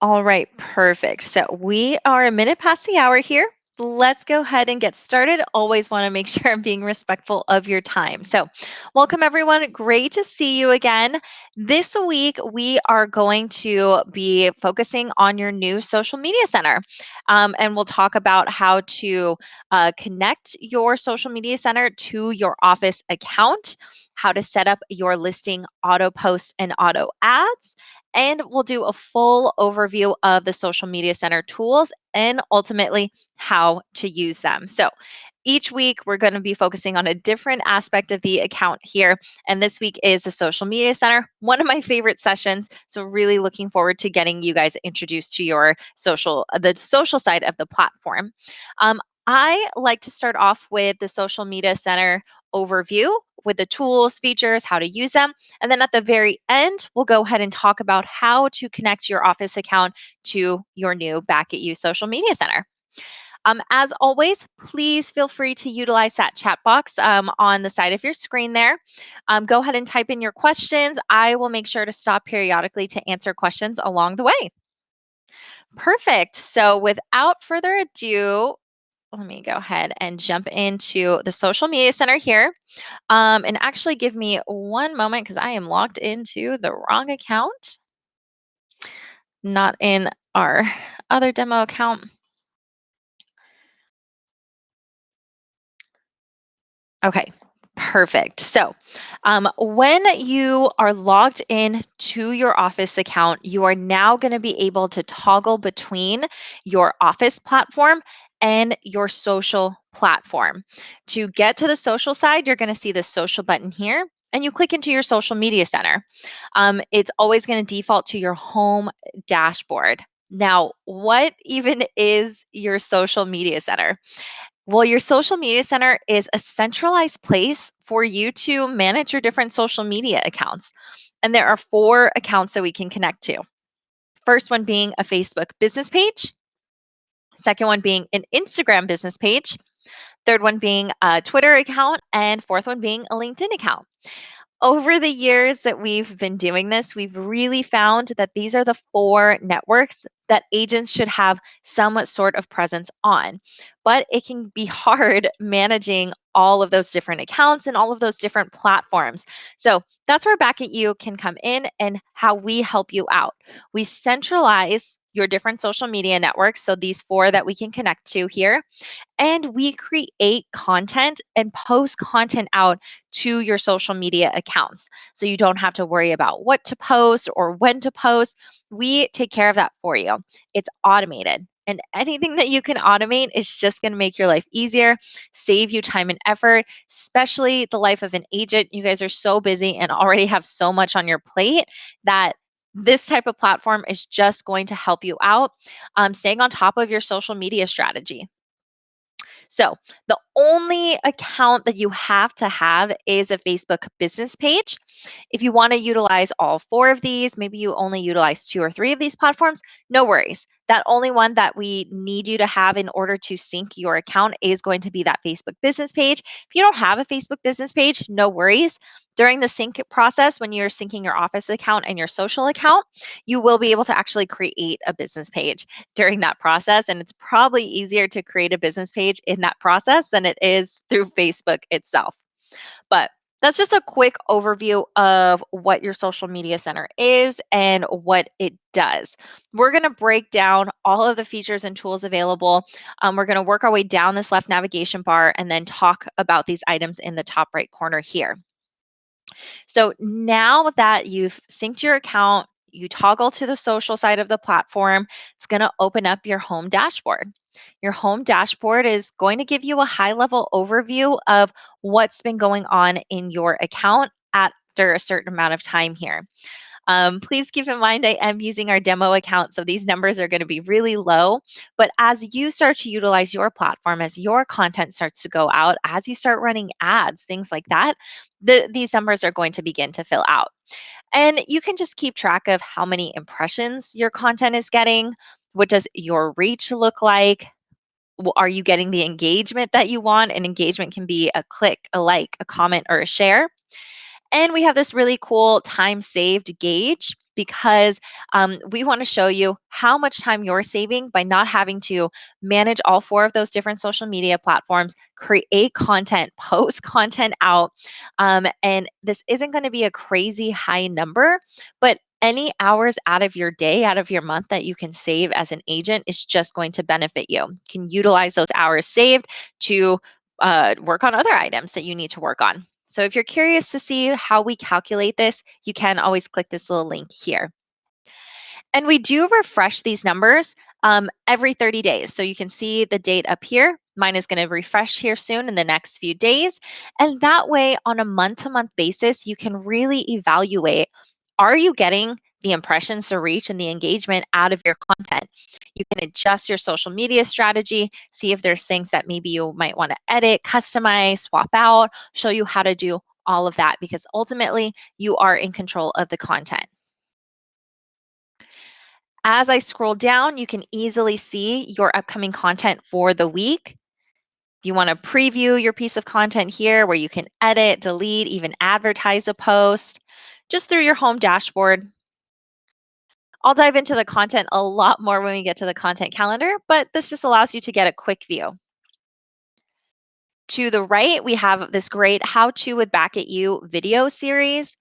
All right, perfect. So we are a minute past the hour here. Let's go ahead and get started. Always want to make sure I'm being respectful of your time. So, welcome everyone. Great to see you again. This week, we are going to be focusing on your new social media center. And we'll talk about how to connect your social media center to your office account, how to set up your listing auto posts and auto ads, and we'll do a full overview of the social media center tools and ultimately how to use them. So each week we're going to be focusing on a different aspect of the account here. And this week is the social media center, one of my favorite sessions. So really looking forward to getting you guys introduced to your the social side of the platform. I like to start off with the social media center overview with the tools, features, how to use them. And then at the very end, we'll go ahead and talk about how to connect your office account to your new Back at You social media center. As always, please feel free to utilize that chat box on the side of your screen there. Go ahead and type in your questions. I will make sure to stop periodically to answer questions along the way. Perfect. So, without further ado, let me go ahead and jump into the social media center here. And actually, give me one moment because I am logged into the wrong account, not in our other demo account. Okay, perfect. So, when you are logged in to your Office account, you are now going to be able to toggle between your Office platform and your social platform. To get to the social side, you're going to see the social button here. And you click into your social media center. It's always going to default to your home dashboard. Now, what even is your social media center? Well, your social media center is a centralized place for you to manage your different social media accounts. And there are four accounts that we can connect to. First one being a Facebook business page, second one being an Instagram business page, third one being a Twitter account, and fourth one being a LinkedIn account. Over the years that we've been doing this, we've really found that these are the four networks that agents should have some sort of presence on. But it can be hard managing all of those different accounts and all of those different platforms. So that's where Back at You can come in and how we help you out. We centralize your different social media networks. So these four that we can connect to here, and we create content and post content out to your social media accounts. So you don't have to worry about what to post or when to post. We take care of that for you. It's automated. And anything that you can automate is just going to make your life easier, save you time and effort, especially the life of an agent. You guys are so busy and already have so much on your plate that this type of platform is just going to help you out, staying on top of your social media strategy. So, the only account that you have to have is a Facebook business page. If you want to utilize all four of these, maybe you only utilize two or three of these platforms, no worries. That only one that we need you to have in order to sync your account is going to be that Facebook business page. If you don't have a Facebook business page, no worries. During the sync process, when you're syncing your office account and your social account, you will be able to actually create a business page during that process. And it's probably easier to create a business page in that process than it is through Facebook itself. But that's just a quick overview of what your social media center is and what it does. We're going to break down all of the features and tools available. We're going to work our way down this left navigation bar and then talk about these items in the top right corner here. So now that you've synced your account, you toggle to the social side of the platform, it's going to open up your home dashboard. Your home dashboard is going to give you a high level overview of what's been going on in your account after a certain amount of time here. Please keep in mind I am using our demo account, so these numbers are going to be really low. But as you start to utilize your platform, as your content starts to go out, as you start running ads, things like that, these numbers are going to begin to fill out. And you can just keep track of how many impressions your content is getting. What does your reach look like? Are you getting the engagement that you want? And engagement can be a click, a like, a comment, or a share. And we have this really cool time saved gauge. because we want to show you how much time you're saving by not having to manage all four of those different social media platforms, create content, post content out. And this isn't going to be a crazy high number, but any hours out of your day, out of your month that you can save as an agent is just going to benefit you. You can utilize those hours saved to work on other items that you need to work on. So if you're curious to see how we calculate this, you can always click this little link here. And we do refresh these numbers every 30 days. So you can see the date up here. Mine is going to refresh here soon in the next few days. And that way, on a month to month basis, you can really evaluate, are you getting the impressions, the reach, and the engagement out of your content? You can adjust your social media strategy, see if there's things that maybe you might want to edit, customize, swap out, show you how to do all of that, because ultimately you are in control of the content. As I scroll down, you can easily see your upcoming content for the week. You want to preview your piece of content here where you can edit, delete, even advertise a post just through your home dashboard. I'll dive into the content a lot more when we get to the content calendar, but this just allows you to get a quick view. To the right, we have this great How To with Back at You video series.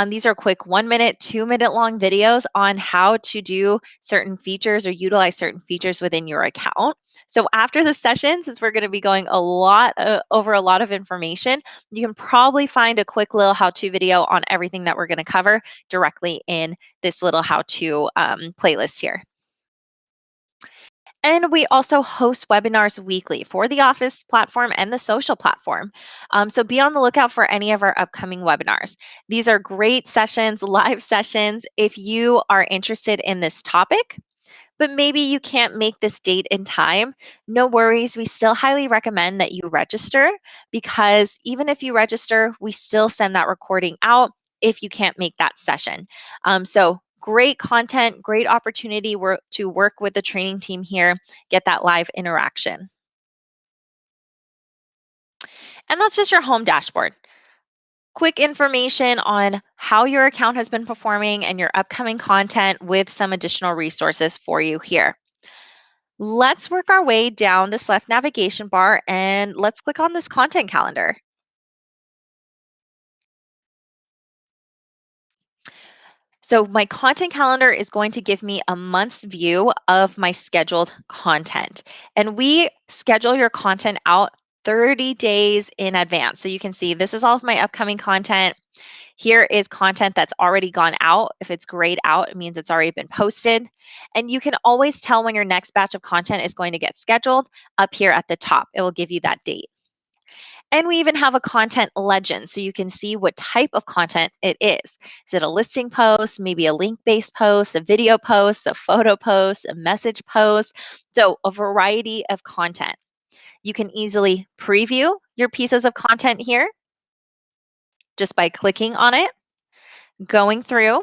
These are quick 1 minute, 2 minute long videos on how to do certain features or utilize certain features within your account. So after the session, since we're going to be going a lot over a lot of information, you can probably find a quick little how-to video on everything that we're going to cover directly in this little how-to playlist here. And we also host webinars weekly for the Office platform and the social platform. So be on the lookout for any of our upcoming webinars. These are great sessions, live sessions. If you are interested in this topic, but maybe you can't make this date in time, no worries. We still highly recommend that you register, because even if you register, we still send that recording out if you can't make that session. So great content, great opportunity to work with the training team here, get that live interaction. And that's just your home dashboard. Quick information on how your account has been performing and your upcoming content with some additional resources for you here. Let's work our way down this left navigation bar and let's click on this content calendar. So my content calendar is going to give me a month's view of my scheduled content. And we schedule your content out 30 days in advance. So you can see this is all of my upcoming content. Here is content that's already gone out. If it's grayed out, it means it's already been posted. And you can always tell when your next batch of content is going to get scheduled up here at the top. It will give you that date. And we even have a content legend so you can see what type of content it is. Is it a listing post, maybe a link based post, a video post, a photo post, a message post? So, a variety of content. You can easily preview your pieces of content here just by clicking on it, going through.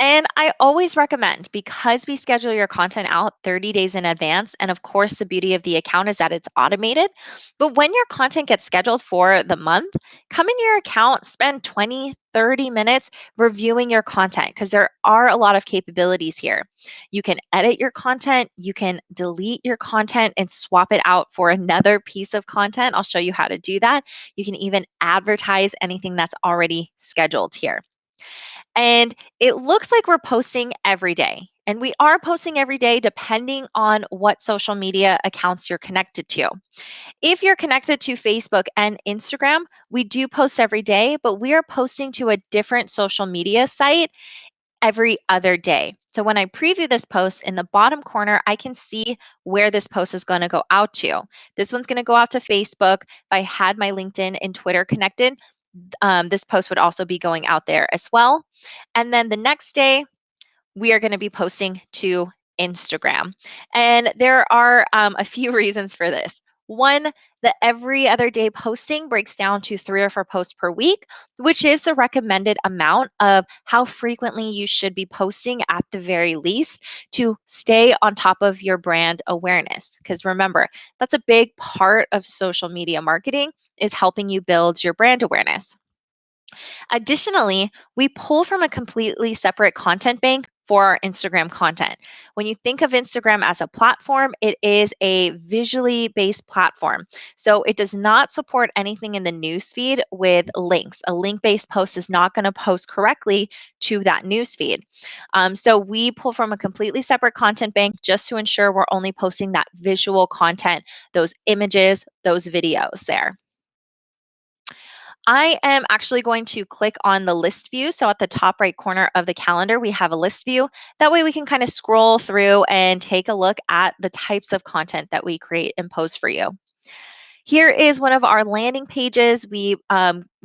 And I always recommend, because we schedule your content out 30 days in advance, and of course, the beauty of the account is that it's automated. But when your content gets scheduled for the month, come in your account, spend 20, 30 minutes reviewing your content, because there are a lot of capabilities here. You can edit your content, you can delete your content and swap it out for another piece of content. I'll show you how to do that. You can even advertise anything that's already scheduled here. And it looks like we're posting every day. And we are posting every day depending on what social media accounts you're connected to. If you're connected to Facebook and Instagram, we do post every day, but we are posting to a different social media site every other day. So when I preview this post in the bottom corner, I can see where this post is going to go out to. This one's going to go out to Facebook. If I had my LinkedIn and Twitter connected, this post would also be going out there as well. And then the next day, we are going to be posting to Instagram. And there are a few reasons for this. One, the every other day posting breaks down to 3 or 4 posts per week, which is the recommended amount of how frequently you should be posting at the very least to stay on top of your brand awareness. Because remember, that's a big part of social media marketing, is helping you build your brand awareness. Additionally, we pull from a completely separate content bank for our Instagram content. When you think of Instagram as a platform, it is a visually based platform. So it does not support anything in the newsfeed with links. A link based post is not going to post correctly to that newsfeed. So we pull from a completely separate content bank just to ensure we're only posting that visual content, those images, those videos there. I am actually going to click on the list view. So at the top right corner of the calendar, we have a list view. That way we can kind of scroll through and take a look at the types of content that we create and post for you. Here is one of our landing pages. We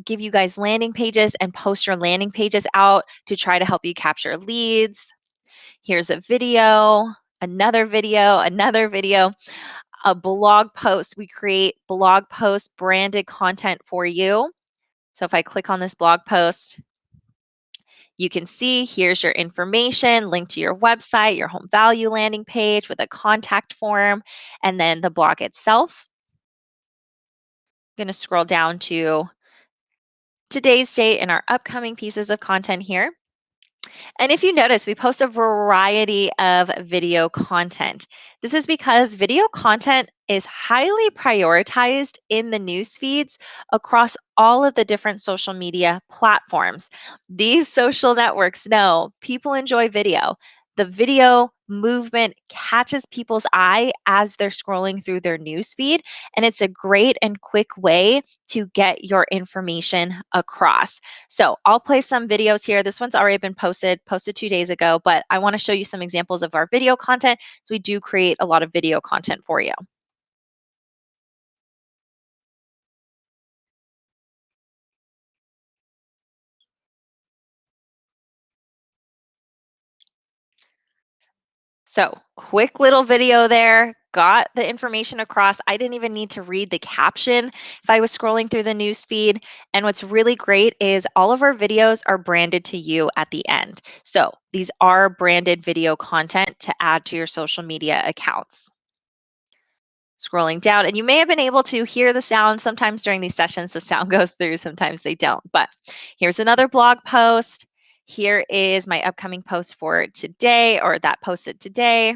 give you guys landing pages and post your landing pages out to try to help you capture leads. Here's a video, another video, a blog post. We create blog post branded content for you. So if I click on this blog post, you can see here's your information, link to your website, your home value landing page with a contact form, and then the blog itself. I'm going to scroll down to today's date and our upcoming pieces of content here. And if you notice, we post a variety of video content. This is because video content is highly prioritized in the news feeds across all of the different social media platforms. These social networks know people enjoy video. The video movement catches people's eye as they're scrolling through their news feed, and it's a great and quick way to get your information across. So I'll play some videos here. This one's already been posted 2 days ago, but I want to show you some examples of our video content. So we do create a lot of video content for you. So quick little video there, got the information across. I didn't even need to read the caption if I was scrolling through the news feed. And what's really great is all of our videos are branded to you at the end. So these are branded video content to add to your social media accounts. Scrolling down, and you may have been able to hear the sound. Sometimes during these sessions the sound goes through, sometimes they don't, but here's another blog post. Here is my upcoming post for today, or that posted today.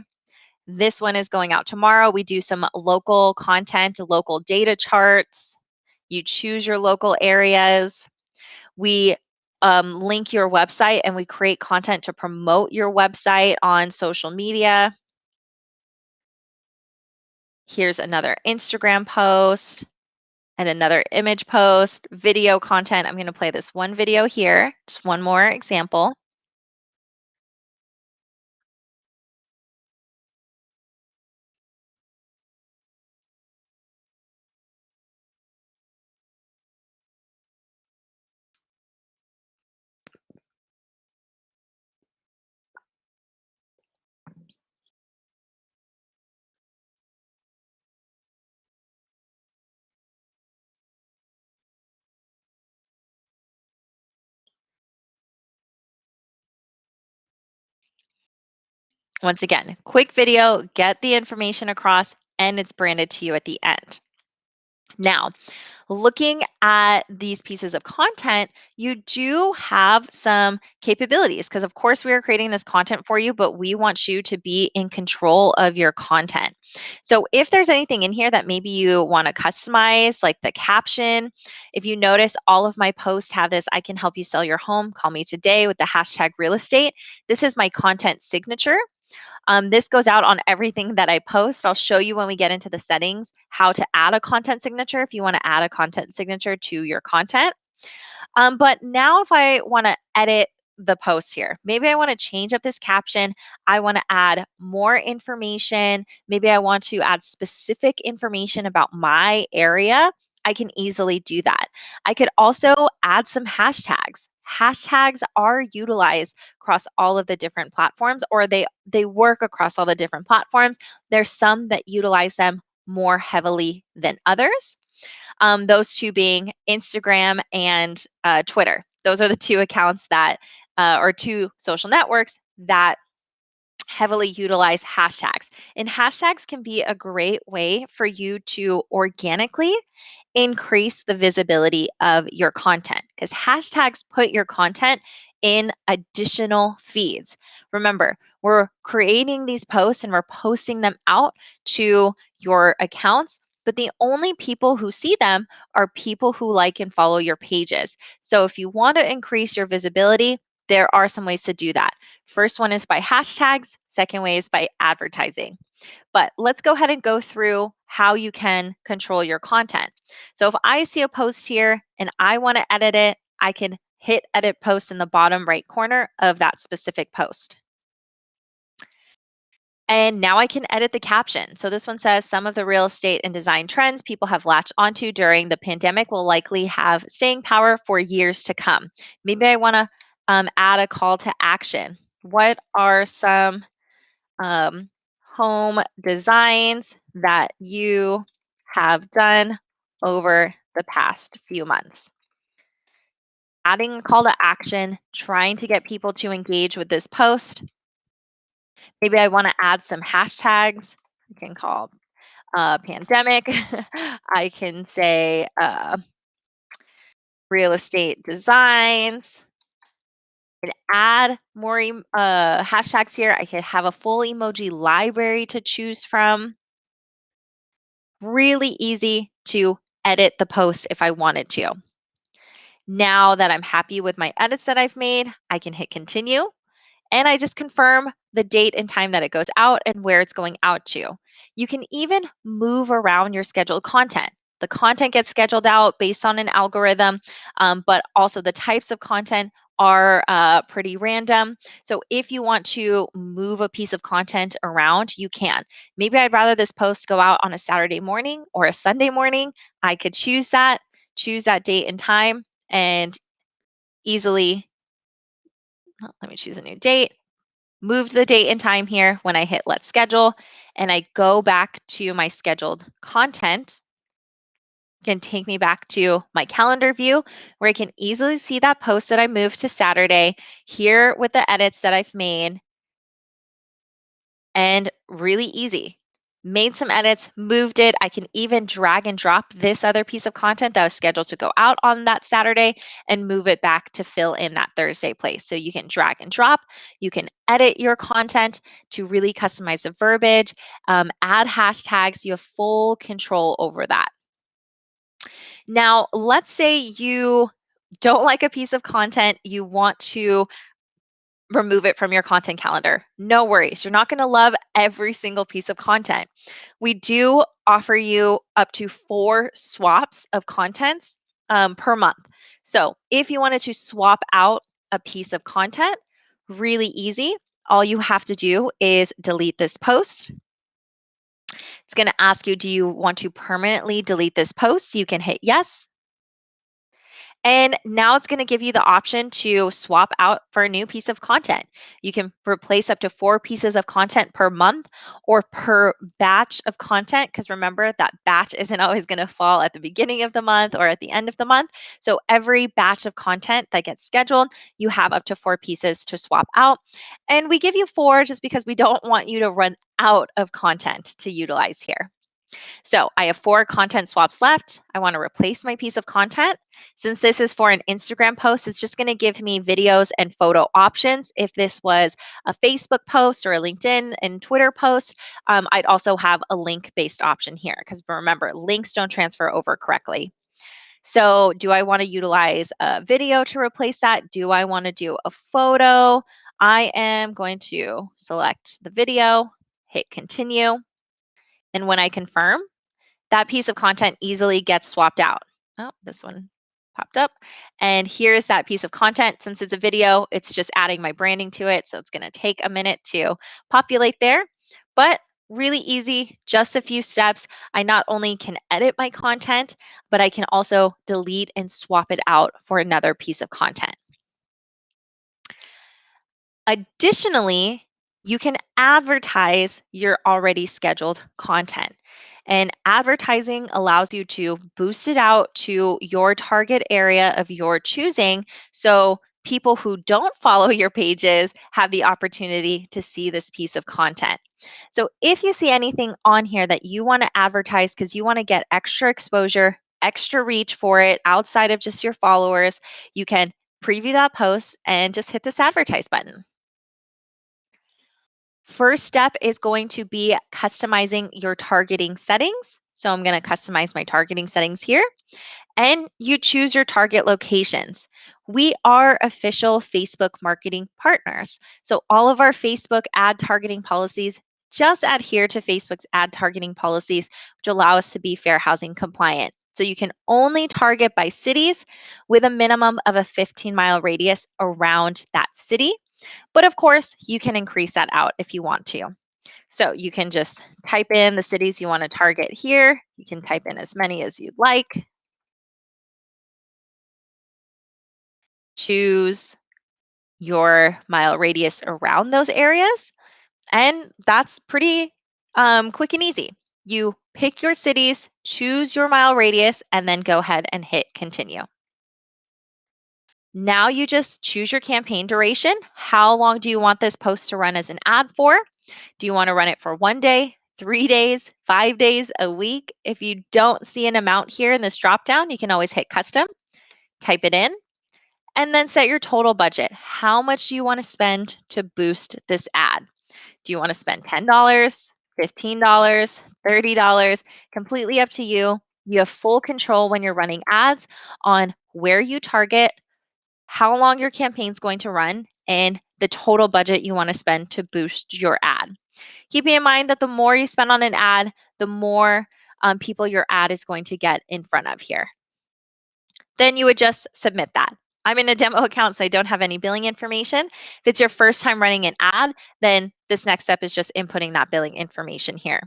This one is going out tomorrow. We do some local content, local data charts. You choose your local areas. We link your website, and we create content to promote your website on social media. Here's another Instagram post and another image post, video content. I'm going to play this one video here, just one more example. Once again, quick video, get the information across, and it's branded to you at the end. Now, looking at these pieces of content, you do have some capabilities because, of course, we are creating this content for you, but we want you to be in control of your content. So, if there's anything in here that maybe you want to customize, like the caption, if you notice all of my posts have this, I can help you sell your home, call me today with the hashtag real estate. This is my content signature. This goes out on everything that I post. I'll show you when we get into the settings how to add a content signature if you want to add a content signature to your content. But now, if I want to edit the post here, maybe I want to change up this caption. I want to add more information. Maybe I want to add specific information about my area. I can easily do that. I could also add some hashtags. Hashtags are utilized across all of the different platforms, or they work across all the different platforms. There's some that utilize them more heavily than others. Those two being Instagram and Twitter. Those are the two accounts that, or two social networks that heavily utilize hashtags. And hashtags can be a great way for you to organically increase the visibility of your content because hashtags put your content in additional feeds. Remember, we're creating these posts and we're posting them out to your accounts. But the only people who see them are people who like and follow your pages. So if you want to increase your visibility, there are some ways to do that. First one is by hashtags, second way is by advertising. But let's go ahead and go through how you can control your content. So if I see a post here and I want to edit it, I can hit edit post in the bottom right corner of that specific post. And now I can edit the caption. So this one says some of the real estate and design trends people have latched onto during the pandemic will likely have staying power for years to come. Maybe I want to add a call to action. What are some um, home designs that you have done over the past few months? Adding a call to action, trying to get people to engage with this post. Maybe I want to add some hashtags. I can call pandemic. I can say real estate designs and add more hashtags here. I could have a full emoji library to choose from. Really easy to edit the post if I wanted to. Now that I'm happy with my edits that I've made, I can hit continue and I just confirm the date and time that it goes out and where it's going out to. You can even move around your scheduled content. The content gets scheduled out based on an algorithm, but also the types of content are pretty random. So if you want to move a piece of content around, you can. Maybe I'd rather this post go out on a Saturday morning or a Sunday morning. I could choose that date and time, and easily, let me choose a new date, move the date and time here when I hit let's schedule, and I go back to my scheduled content. Can take me back to my calendar view where I can easily see that post that I moved to Saturday here with the edits that I've made, and really easy. Made some edits, moved it. I can even drag and drop this other piece of content that was scheduled to go out on that Saturday and move it back to fill in that Thursday place. So you can drag and drop. You can edit your content to really customize the verbiage, add hashtags. You have full control over that. Now, let's say you don't like a piece of content, you want to remove it from your content calendar. No worries. You're not going to love every single piece of content. We do offer you up to 4 swaps of contents per month. So if you wanted to swap out a piece of content, really easy. All you have to do is delete this post. It's going to ask you, do you want to permanently delete this post? You can hit yes. And now it's going to give you the option to swap out for a new piece of content. You can replace up to 4 pieces of content per month or per batch of content, because remember that batch isn't always going to fall at the beginning of the month or at the end of the month. So every batch of content that gets scheduled, you have up to 4 pieces to swap out. And we give you 4 just because we don't want you to run out of content to utilize here. So I have 4 content swaps left. I want to replace my piece of content. Since this is for an Instagram post, it's just going to give me videos and photo options. If this was a Facebook post or a LinkedIn and Twitter post, I'd also have a link-based option here because remember, links don't transfer over correctly. So do I want to utilize a video to replace that? Do I want to do a photo? I am going to select the video, hit continue. And when I confirm, that piece of content easily gets swapped out. Oh, this one popped up. And here's that piece of content. Since it's a video, it's just adding my branding to it. So it's going to take a minute to populate there, but really easy, just a few steps. I not only can edit my content, but I can also delete and swap it out for another piece of content. Additionally, you can advertise your already scheduled content. And advertising allows you to boost it out to your target area of your choosing. So people who don't follow your pages have the opportunity to see this piece of content. So if you see anything on here that you want to advertise because you want to get extra exposure, extra reach for it outside of just your followers, you can preview that post and just hit this advertise button. First step is going to be customizing your targeting settings. So I'm going to customize my targeting settings here, and you choose your target locations. We are official Facebook marketing partners. So all of our Facebook ad targeting policies just adhere to Facebook's ad targeting policies, which allow us to be fair housing compliant. So you can only target by cities with a minimum of a 15-mile radius around that city. But of course, you can increase that out if you want to. So you can just type in the cities you want to target here. You can type in as many as you'd like. Choose your mile radius around those areas. And that's pretty quick and easy. You pick your cities, choose your mile radius, and then go ahead and hit continue. Now you just choose your campaign duration. How long do you want this post to run as an ad for? Do you want to run it for 1 day, 3 days, 5 days, a week? If you don't see an amount here in this dropdown, you can always hit custom, type it in, and then set your total budget. How much do you want to spend to boost this ad? Do you want to spend $10, $15, $30? Completely up to you. You have full control when you're running ads on where you target, how long your campaign is going to run, and the total budget you want to spend to boost your ad. Keeping in mind that the more you spend on an ad, the more people your ad is going to get in front of here. Then you would just submit that. I'm in a demo account, so I don't have any billing information. If it's your first time running an ad, then this next step is just inputting that billing information here.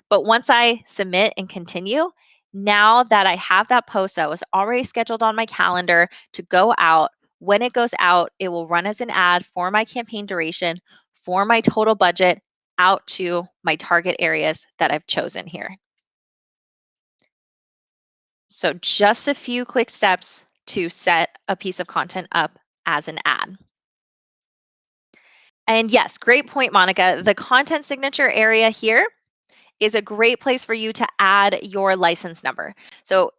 But once I submit and continue, now that I have that post that was already scheduled on my calendar to go out, when it goes out, it will run as an ad for my campaign duration, for my total budget out to my target areas that I've chosen here. So just a few quick steps to set a piece of content up as an ad. And yes, great point, Monica. The content signature area here is a great place for you to add your license number. So,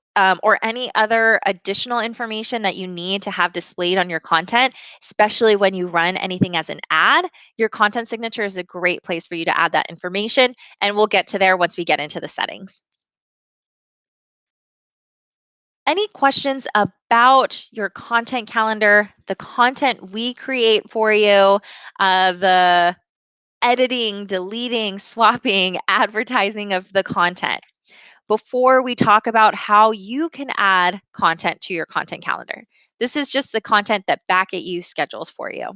or any other additional information that you need to have displayed on your content, especially when you run anything as an ad, your content signature is a great place for you to add that information. And we'll get to there once we get into the settings. Any questions about your content calendar, the content we create for you, the editing, deleting, swapping, advertising of the content, before we talk about how you can add content to your content calendar? This is just the content that Back at You schedules for you.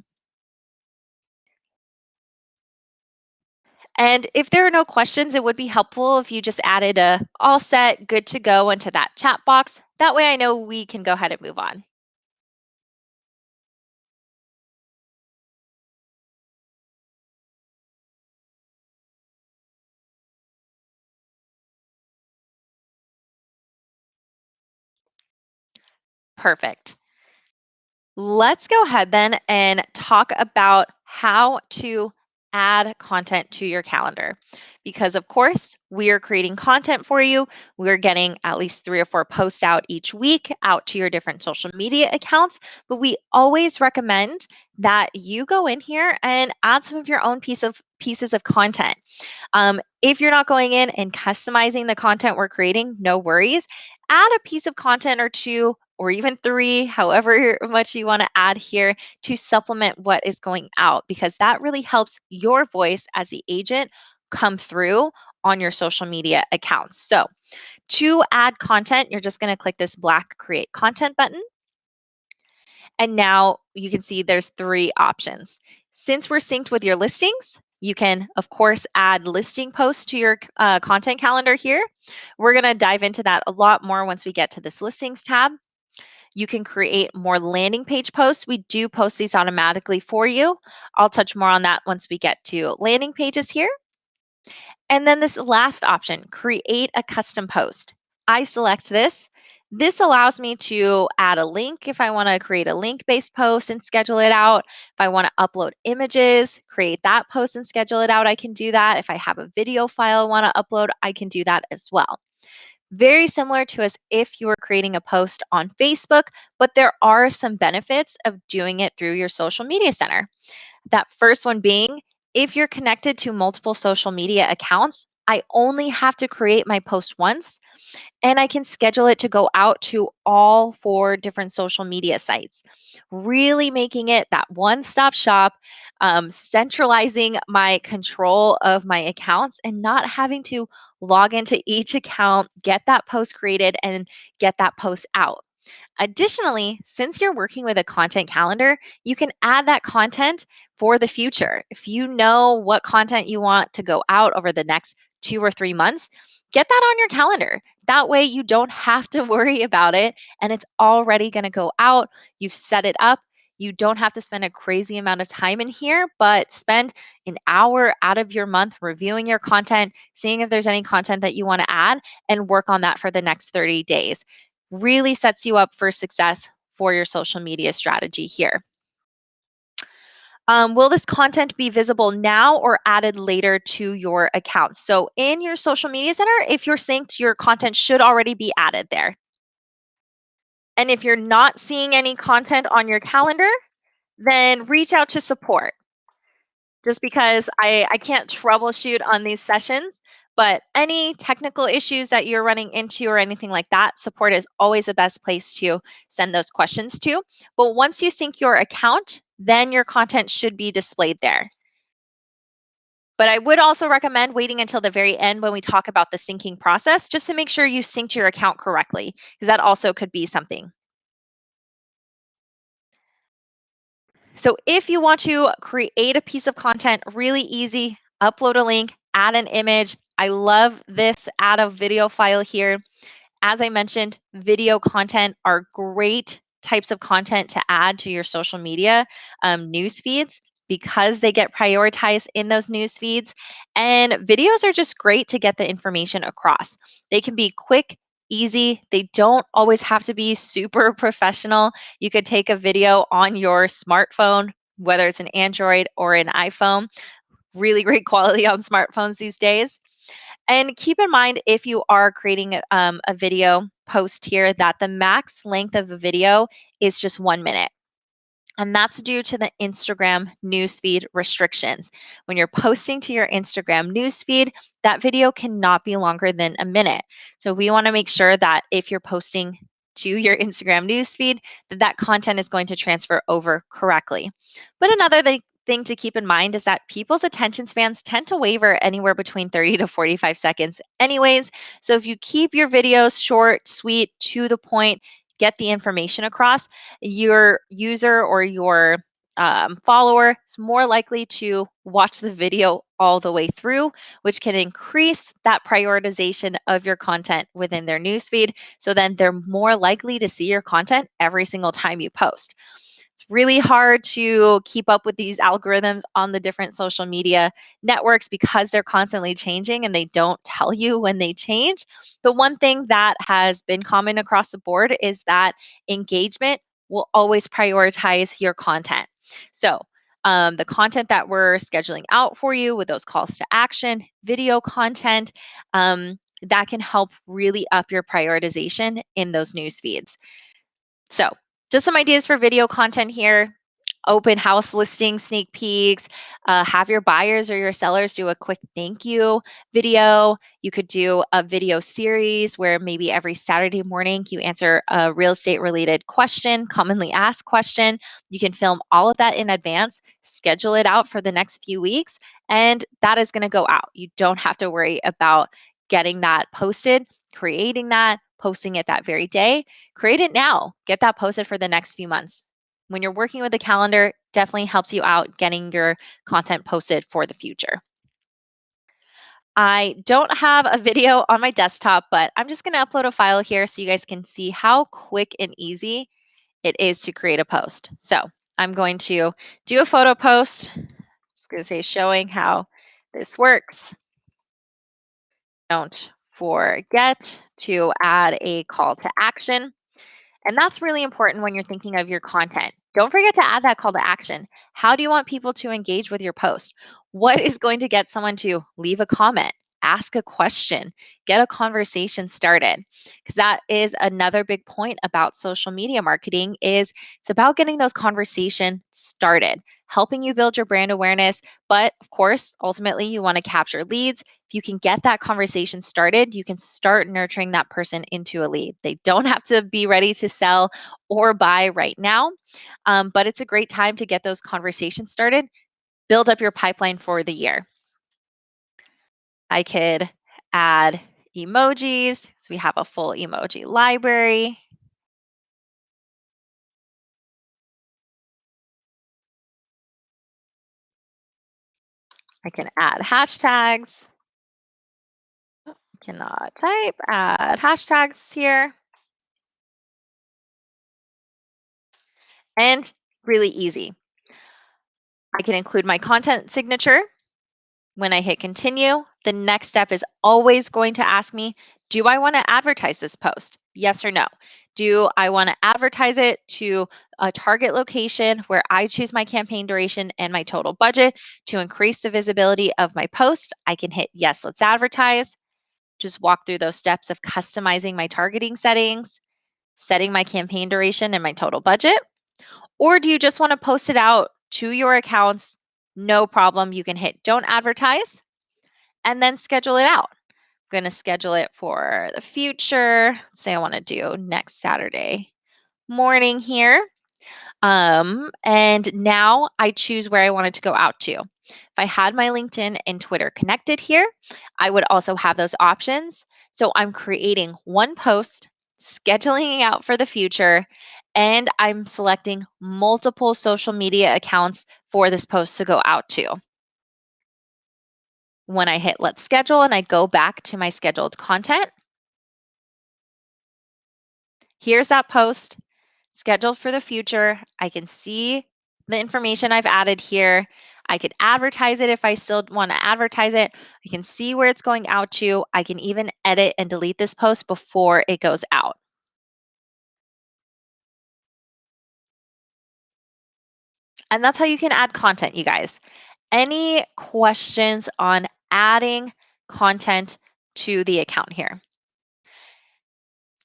And if there are no questions, it would be helpful if you just added a all set, good to go into that chat box. That way I know we can go ahead and move on. Perfect. Let's go ahead then and talk about how to add content to your calendar. Because, of course, we are creating content for you. We're getting at least 3 or 4 posts out each week out to your different social media accounts. But we always recommend that you go in here and add some of your own pieces of content. If you're not going in and customizing the content we're creating, no worries. Add a piece of content or two, or even 3, however much you want to add here to supplement what is going out, because that really helps your voice as the agent come through on your social media accounts. So to add content, you're just going to click this black create content button. And now you can see there's 3 options. Since we're synced with your listings, you can, of course, add listing posts to your content calendar here. We're going to dive into that a lot more once we get to this listings tab. You can create more landing page posts. We do post these automatically for you. I'll touch more on that once we get to landing pages here. And then this last option, create a custom post. I select this. This allows me to add a link if I want to create a link based post and schedule it out. If I want to upload images, create that post and schedule it out, I can do that. If I have a video file I want to upload, I can do that as well. Very similar to as if you were creating a post on Facebook, but there are some benefits of doing it through your social media center. That first one being, if you're connected to multiple social media accounts, I only have to create my post once and I can schedule it to go out to all 4 different social media sites, really making it that one stop shop, centralizing my control of my accounts and not having to log into each account, get that post created, and get that post out. Additionally, since you're working with a content calendar, you can add that content for the future. If you know what content you want to go out over the next 2 or 3 months, get that on your calendar. That way, you don't have to worry about it and it's already going to go out. You've set it up. You don't have to spend a crazy amount of time in here, but spend an hour out of your month reviewing your content, seeing if there's any content that you want to add, and work on that for the next 30 days. Really sets you up for success for your social media strategy here. Will this content be visible now or added later to your account? So in your social media center, if you're synced, your content should already be added there. And if you're not seeing any content on your calendar, then reach out to support. Just because I can't troubleshoot on these sessions, but any technical issues that you're running into or anything like that, support is always the best place to send those questions to. But once you sync your account, then your content should be displayed there. But I would also recommend waiting until the very end when we talk about the syncing process, just to make sure you synced your account correctly, because that also could be something. So if you want to create a piece of content, really easy, upload a link, add an image. I love this add a video file here. As I mentioned, video content are great types of content to add to your social media news feeds because they get prioritized in those news feeds. And videos are just great to get the information across. They can be quick, easy. They don't always have to be super professional. You could take a video on your smartphone, whether it's an Android or an iPhone. Really great quality on smartphones these days. And keep in mind, if you are creating a video post here, that the max length of a video is just 1 minute. And that's due to the Instagram newsfeed restrictions. When you're posting to your Instagram newsfeed, that video cannot be longer than a minute. So we want to make sure that if you're posting to your Instagram newsfeed, that that content is going to transfer over correctly. But another thing to keep in mind is that people's attention spans tend to waver anywhere between 30 to 45 seconds anyways. So if you keep your videos short, sweet, to the point, get the information across, your user or your follower is more likely to watch the video all the way through, which can increase that prioritization of your content within their newsfeed. So then they're more likely to see your content every single time you post. It's really hard to keep up with these algorithms on the different social media networks because they're constantly changing and they don't tell you when they change. But one thing that has been common across the board is that engagement will always prioritize your content. So, the content that we're scheduling out for you with those calls to action, video content, that can help really up your prioritization in those news feeds. So, just some ideas for video content here. Open house listing sneak peeks, have your buyers or your sellers do a quick thank you video. You could do a video series where maybe every Saturday morning you answer a real estate related question, commonly asked question. You can film all of that in advance, schedule it out for the next few weeks, and that is going to go out. You don't have to worry about getting that posted, creating that, posting it that very day. Create it now, get that posted for the next few months. When you're working with a calendar, definitely helps you out getting your content posted for the future. I don't have a video on my desktop, but I'm just going to upload a file here so you guys can see how quick and easy it is to create a post. So I'm going to do a photo post. Just going to say showing how this works. Don't forget to add a call to action. And that's really important when you're thinking of your content. Don't forget to add that call to action. How do you want people to engage with your post? What is going to get someone to leave a comment, ask a question, get a conversation started? Because that is another big point about social media marketing is it's about getting those conversations started, helping you build your brand awareness, but of course, ultimately you want to capture leads. If you can get that conversation started, you can start nurturing that person into a lead. They don't have to be ready to sell or buy right now, but it's a great time to get those conversations started, build up your pipeline for the year. I could add emojis. So we have a full emoji library. I can add hashtags. Cannot type, add hashtags here. And really easy. I can include my content signature. When I hit continue, the next step is always going to ask me, do I want to advertise this post? Yes or no? Do I want to advertise it to a target location where I choose my campaign duration and my total budget to increase the visibility of my post? I can hit yes, let's advertise. Just walk through those steps of customizing my targeting settings, setting my campaign duration and my total budget. Or do you just want to post it out to your accounts? No problem. You can hit don't advertise and then schedule it out. I'm going to schedule it for the future. Say I want to do next Saturday morning here. And now I choose where I want it to go out to. If I had my LinkedIn and Twitter connected here, I would also have those options. So I'm creating one post, scheduling it out for the future, and I'm selecting multiple social media accounts for this post to go out to. When I hit let's schedule and I go back to my scheduled content, here's that post scheduled for the future. I can see the information I've added here. I could advertise it if I still want to advertise it. I can see where it's going out to. I can even edit and delete this post before it goes out. And that's how you can add content, you guys. Any questions on adding content to the account here?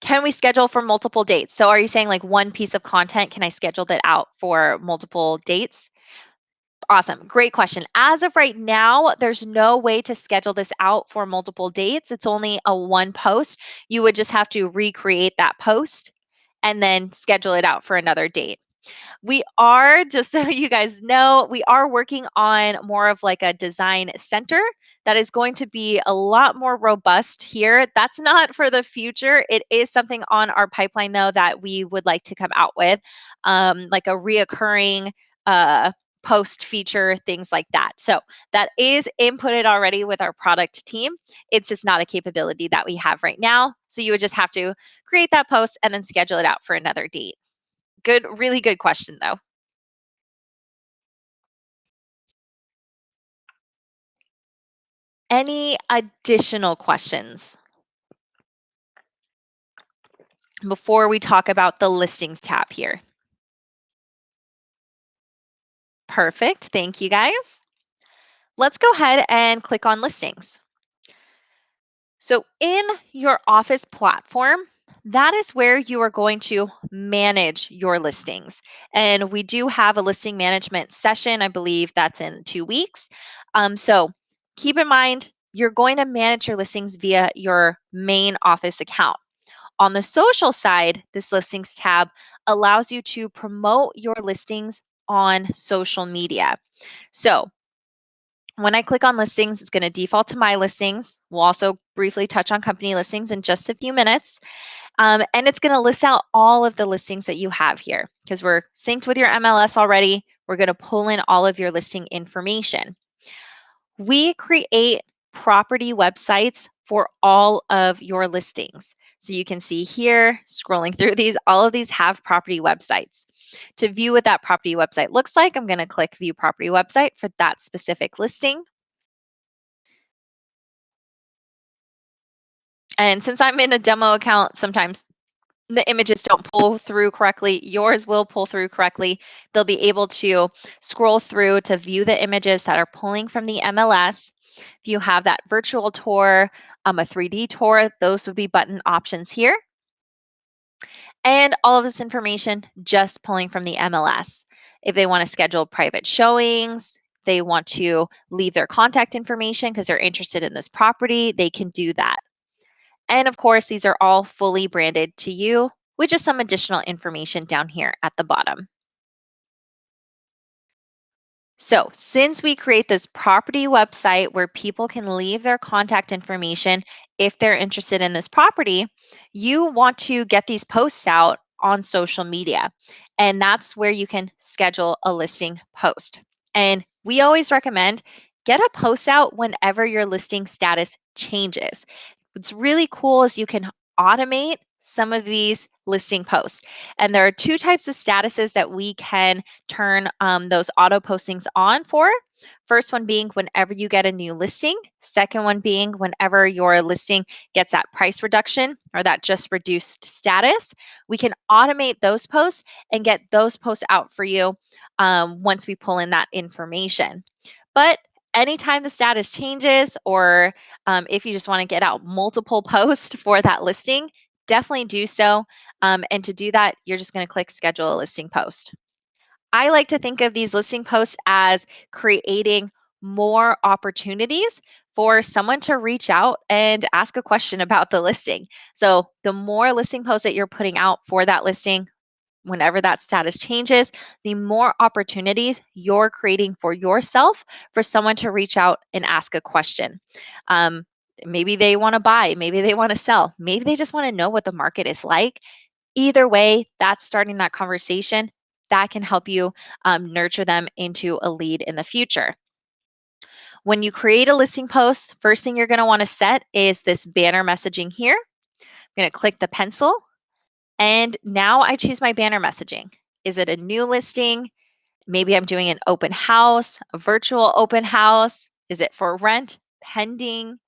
Can we schedule for multiple dates? So are you saying like one piece of content, can I schedule that out for multiple dates? Awesome. Great question. As of right now, there's no way to schedule this out for multiple dates. It's only a one post. You would just have to recreate that post and then schedule it out for another date. We are, just so you guys know, we are working on more of like a design center that is going to be a lot more robust here. That's not for the future. It is something on our pipeline, though, that we would like to come out with, like a reoccurring post feature, things like that. So that is inputted already with our product team. It's just not a capability that we have right now. So you would just have to create that post and then schedule it out for another date. Good, really good question, though. Any additional questions before we talk about the listings tab here? Perfect. Thank you, guys. Let's go ahead and click on listings. So, in your Office platform, that is where you are going to manage your listings. And we do have a listing management session. I believe that's in 2 weeks. So, keep in mind, you're going to manage your listings via your main Office account. On the social side, this listings tab allows you to promote your listings on social media. So when I click on listings, it's going to default to my listings. We'll also briefly touch on company listings in just a few minutes. And it's going to list out all of the listings that you have here because we're synced with your MLS already. We're going to pull in all of your listing information. We create property websites for all of your listings. So you can see here, scrolling through these, all of these have property websites. To view what that property website looks like, I'm going to click View Property Website for that specific listing. And since I'm in a demo account, sometimes the images don't pull through correctly. Yours will pull through correctly. They'll be able to scroll through to view the images that are pulling from the MLS. If you have that virtual tour, a 3D tour, those would be button options here. And all of this information just pulling from the MLS. If they want to schedule private showings, they want to leave their contact information because they're interested in this property, they can do that. And of course, these are all fully branded to you with just some additional information down here at the bottom. So, since we create this property website where people can leave their contact information if they're interested in this property, you want to get these posts out on social media. And that's where you can schedule a listing post. And we always recommend get a post out whenever your listing status changes. What's really cool is you can automate some of these listing posts. And there are two types of statuses that we can turn those auto postings on for. First one being whenever you get a new listing. Second one being whenever your listing gets that price reduction or that just reduced status. We can automate those posts and get those posts out for you once we pull in that information. But anytime the status changes, or if you just want to get out multiple posts for that listing, definitely do so. And to do that, you're just going to click schedule a listing post. I like to think of these listing posts as creating more opportunities for someone to reach out and ask a question about the listing. So, the more listing posts that you're putting out for that listing, whenever that status changes, the more opportunities you're creating for yourself for someone to reach out and ask a question. Um, Maybe they want to buy, maybe they want to sell, maybe they just want to know what the market is like. Either way, that's starting that conversation that can help you nurture them into a lead in the future. When you create a listing post, first thing you're going to want to set is this banner messaging here. I'm going to click the pencil, and now I choose my banner messaging. Is it a new listing? Maybe I'm doing an open house, a virtual open house. Is it for rent, pending,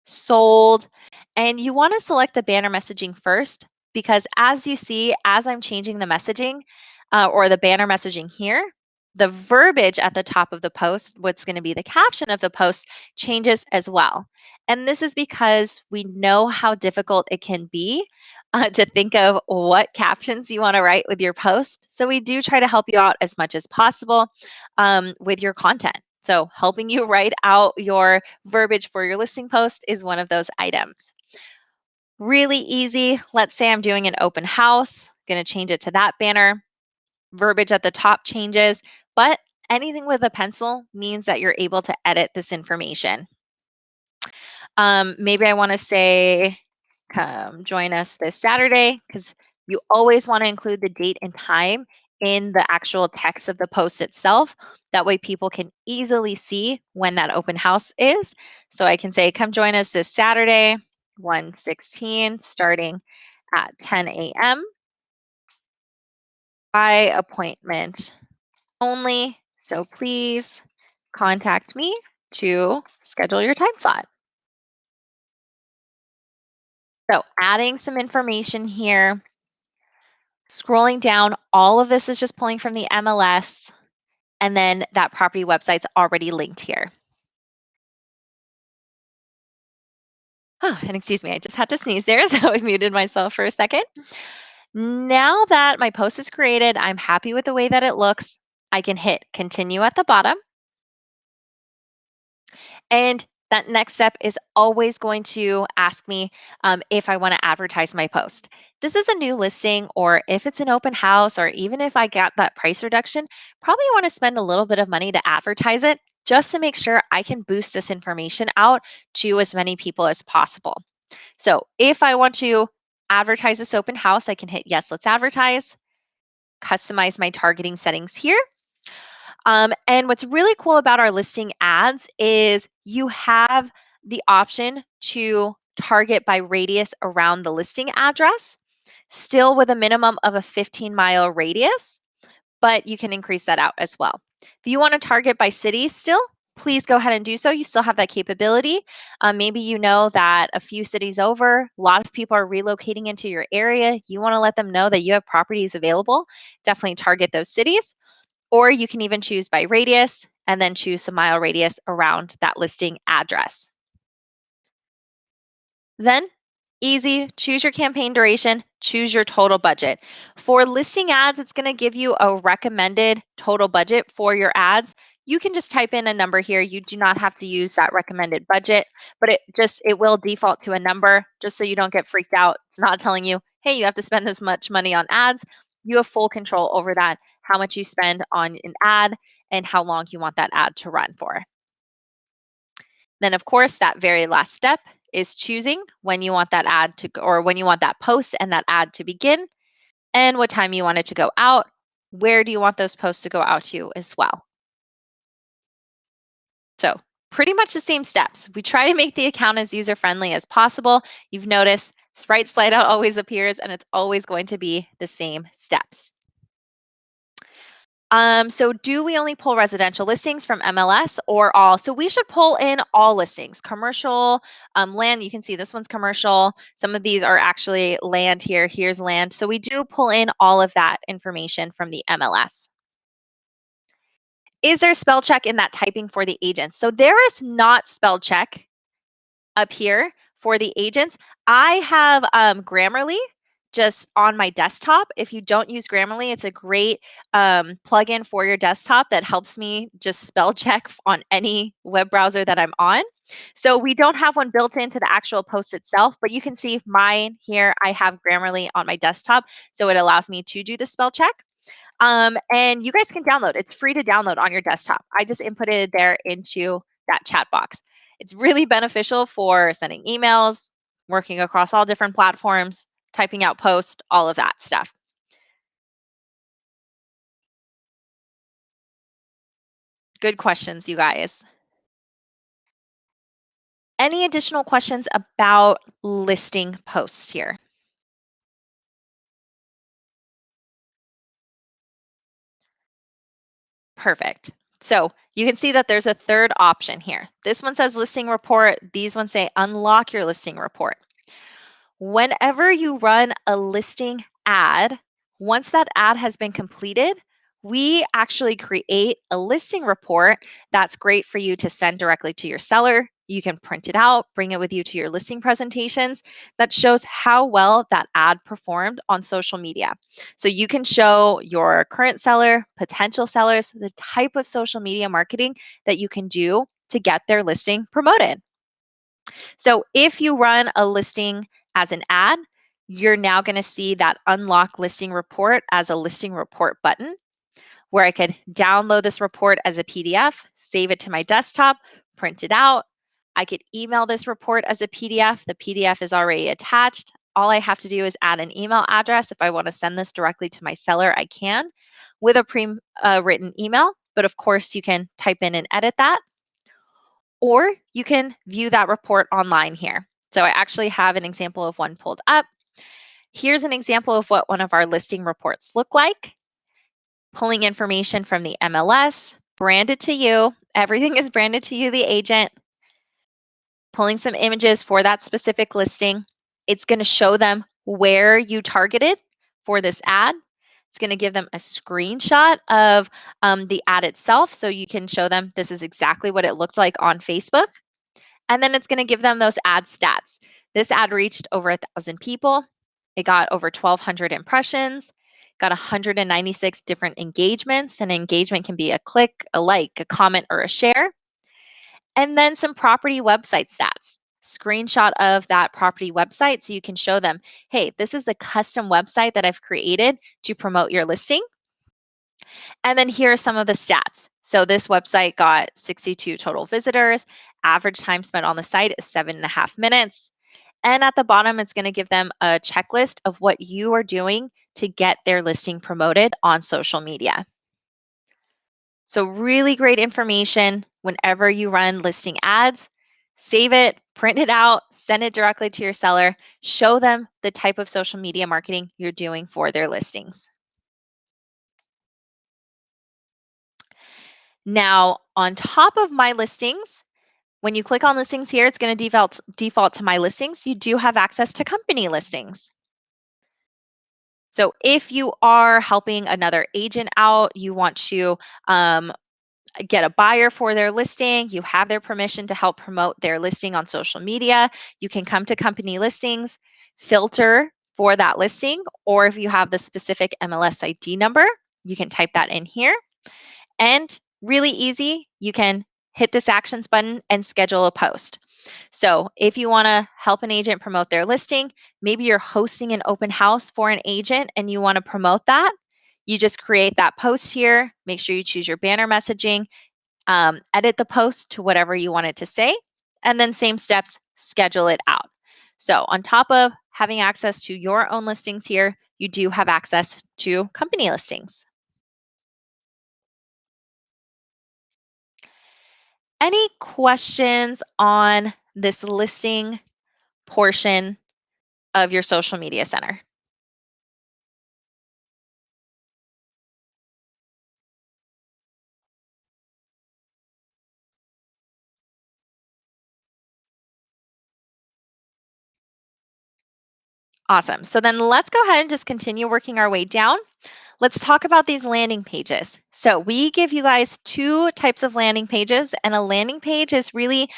sold? And you want to select the banner messaging first, because as you see, as I'm changing the messaging or the banner messaging here, the verbiage at the top of the post, what's going to be the caption of the post, changes as well. And this is because we know how difficult it can be to think of what captions you want to write with your post. So we do try to help you out as much as possible with your content. So helping you write out your verbiage for your listing post is one of those items. Really easy. Let's say I'm doing an open house, going to change it to that banner. Verbiage at the top changes, but anything with a pencil means that you're able to edit this information. Maybe I want to say, come join us this Saturday, because you always want to include the date and time in the actual text of the post itself. That way people can easily see when that open house is. So I can say, come join us this Saturday, 1/16, starting at 10 a.m. by appointment only. So please contact me to schedule your time slot. So adding some information here, scrolling down, all of this is just pulling from the MLS, and then that property website's already linked here. Oh, and excuse me, I just had to sneeze there, so I muted myself for a second. Now that my post is created, I'm happy with the way that it looks. I can hit continue at the bottom. And that next step is always going to ask me if I want to advertise my post. This is a new listing, or if it's an open house, or even if I got that price reduction, probably want to spend a little bit of money to advertise it just to make sure I can boost this information out to as many people as possible. So if I want to advertise this open house, I can hit yes, let's advertise, customize my targeting settings here. And what's really cool about our listing ads is you have the option to target by radius around the listing address, still with a minimum of a 15-mile radius, but you can increase that out as well. If you want to target by city still, please go ahead and do so. You still have that capability. Maybe you know that a few cities over, a lot of people are relocating into your area. You want to let them know that you have properties available. Definitely target those cities. Or you can even choose by radius and then choose the mile radius around that listing address. Then, easy, choose your campaign duration, choose your total budget. For listing ads, it's going to give you a recommended total budget for your ads. You can just type in a number here. You do not have to use that recommended budget, but it will default to a number just so you don't get freaked out. It's not telling you, "Hey, you have to spend this much money on ads." You have full control over that, how much you spend on an ad and how long you want that ad to run for. Then, of course, that very last step is choosing when you want that ad to go, or when you want that post and that ad to begin, and what time you want it to go out. Where do you want those posts to go out to as well? So, pretty much the same steps. We try to make the account as user friendly as possible. You've noticed this right slide out always appears, and it's always going to be the same steps. So do we only pull residential listings from MLS or all? So we should pull in all listings, commercial, land. You can see this one's commercial. Some of these are actually land here. Here's land. So we do pull in all of that information from the MLS. Is there spell check in that typing for the agents? So there is not spell check up here for the agents. I have Grammarly just on my desktop. If you don't use Grammarly, it's a great plugin for your desktop that helps me just spell check on any web browser that I'm on. So we don't have one built into the actual post itself, but you can see mine here. I have Grammarly on my desktop, so it allows me to do the spell check. And you guys can download. It's free to download on your desktop. I just inputted it there into that chat box. It's really beneficial for sending emails, working across all different platforms, typing out posts, all of that stuff. Good questions, you guys. Any additional questions about listing posts here? Perfect. So you can see that there's a third option here. This one says listing report. These ones say unlock your listing report. Whenever you run a listing ad, once that ad has been completed, we actually create a listing report that's great for you to send directly to your seller. You can print it out, bring it with you to your listing presentations that shows how well that ad performed on social media. So you can show your current seller, potential sellers, the type of social media marketing that you can do to get their listing promoted. So if you run a listing as an ad, you're now going to see that unlock listing report as a listing report button where I could download this report as a PDF, save it to my desktop, print it out. I could email this report as a PDF. The PDF is already attached. All I have to do is add an email address. If I want to send this directly to my seller, I can with a pre-written email. But of course, you can type in and edit that, or you can view that report online here. So I actually have an example of one pulled up. Here's an example of what one of our listing reports look like. Pulling information from the MLS, branded to you. Everything is branded to you, the agent. Pulling some images for that specific listing. It's going to show them where you targeted for this ad. It's going to give them a screenshot of the ad itself so you can show them this is exactly what it looked like on Facebook. And then it's going to give them those ad stats. This ad reached over 1,000 people. It got over 1,200 impressions, got 196 different engagements. An engagement can be a click, a like, a comment, or a share. And then some property website stats. Screenshot of that property website so you can show them, hey, this is the custom website that I've created to promote your listing. And then here are some of the stats. So this website got 62 total visitors. Average time spent on the site is 7.5 minutes. And at the bottom, it's going to give them a checklist of what you are doing to get their listing promoted on social media. So really great information whenever you run listing ads. Save it, print it out, send it directly to your seller, show them the type of social media marketing you're doing for their listings. Now, on top of my listings, when you click on listings here, it's going to default to my listings. You do have access to company listings. So if you are helping another agent out, you want to get a buyer for their listing, you have their permission to help promote their listing on social media, you can come to company listings, filter for that listing, or if you have the specific MLS ID number, you can type that in here. And really easy, you can hit this actions button and schedule a post. So if you want to help an agent promote their listing, maybe you're hosting an open house for an agent and you want to promote that, you just create that post here. Make sure you choose your banner messaging, edit the post to whatever you want it to say, and then same steps, schedule it out. So on top of having access to your own listings here, you do have access to company listings. Any questions on this listing portion of your social media center? Awesome. So then let's go ahead and just continue working our way down. Let's talk about these landing pages. So we give you guys two types of landing pages, and a landing page is really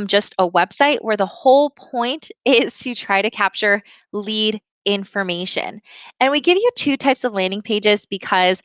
just a website where the whole point is to try to capture lead information. And we give you two types of landing pages because